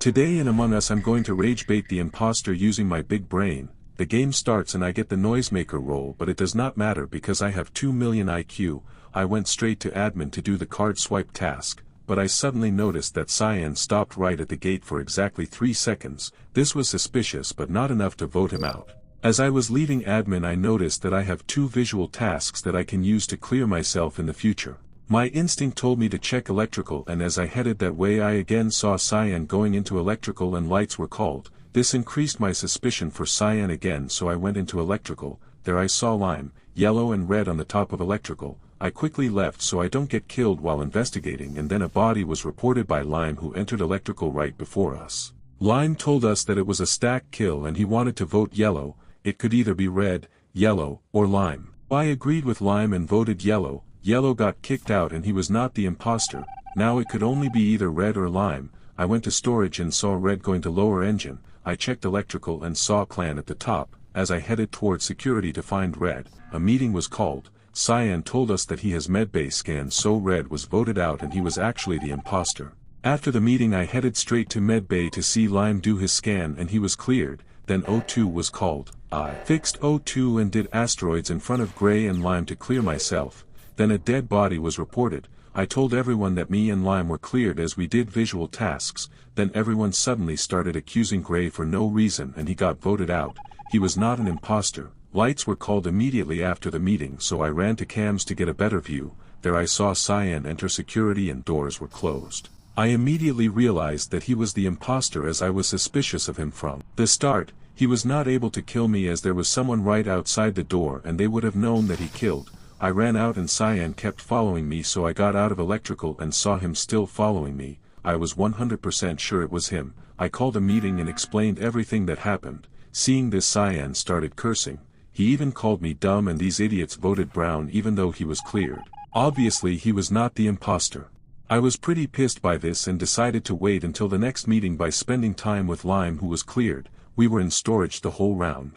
Today in Among Us I'm going to rage bait the imposter using my big brain. The game starts and I get the noisemaker role, but it does not matter because I have 2 million IQ. I went straight to admin to do the card swipe task, but I suddenly noticed that Cyan stopped right at the gate for exactly 3 seconds. This was suspicious but not enough to vote him out. As I was leaving admin I noticed that I have 2 visual tasks that I can use to clear myself in the future. My instinct told me to check electrical, and as I headed that way I again saw Cyan going into electrical and lights were called. This increased my suspicion for Cyan again, so I went into electrical. There I saw lime, yellow and red on the top of electrical. I quickly left so I don't get killed while investigating, and then a body was reported by Lime who entered electrical right before us. Lime told us that it was a stack kill and he wanted to vote yellow. It could either be red, yellow, or lime. I agreed with Lime and voted yellow. Yellow got kicked out and he was not the imposter. Now it could only be either red or lime. I went to storage and saw red going to lower engine. I checked electrical and saw clan at the top. As I headed towards security to find red, a meeting was called. Cyan told us that he has medbay scan, so red was voted out and he was actually the imposter. After the meeting I headed straight to medbay to see Lime do his scan and he was cleared. Then O2 was called. I fixed O2 and did asteroids in front of Gray and Lime to clear myself. Then a dead body was reported. I told everyone that me and Lime were cleared as we did visual tasks. Then everyone suddenly started accusing Gray for no reason and he got voted out. He was not an imposter. Lights were called immediately after the meeting, so I ran to cams to get a better view. There I saw Cyan enter security and doors were closed. I immediately realized that he was the imposter as I was suspicious of him from the start. He was not able to kill me as there was someone right outside the door and they would have known that he killed. I ran out and Cyan kept following me, so I got out of electrical and saw him still following me. I was 100% sure it was him. I called a meeting and explained everything that happened. Seeing this, Cyan started cursing. He even called me dumb and these idiots voted brown even though he was cleared. Obviously he was not the imposter. I was pretty pissed by this and decided to wait until the next meeting by spending time with Lime who was cleared. We were in storage the whole round.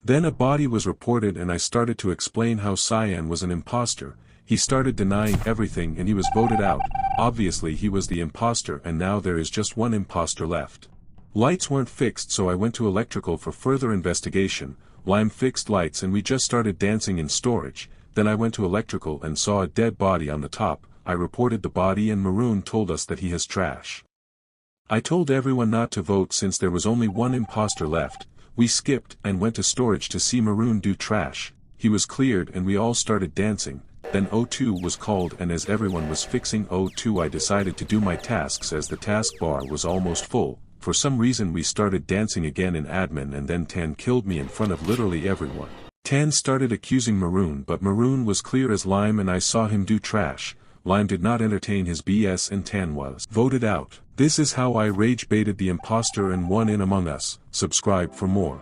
Then a body was reported and I started to explain how Cyan was an imposter. He started denying everything and he was voted out. Obviously he was the imposter and now there is just one imposter left. Lights weren't fixed, so I went to electrical for further investigation. Lime fixed lights and we just started dancing in storage. Then I went to electrical and saw a dead body on the top. I reported the body and Maroon told us that he has trash. I told everyone not to vote since there was only one imposter left. We skipped and went to storage to see Maroon do trash. He was cleared and we all started dancing. Then O2 was called and as everyone was fixing O2 I decided to do my tasks as the task bar was almost full. For some reason we started dancing again in admin and then Tan killed me in front of literally everyone. Tan started accusing Maroon, but Maroon was clear as Lime and I saw him do trash. Lime did not entertain his BS and Tan was voted out. This is how I rage baited the imposter and won in Among Us. Subscribe for more.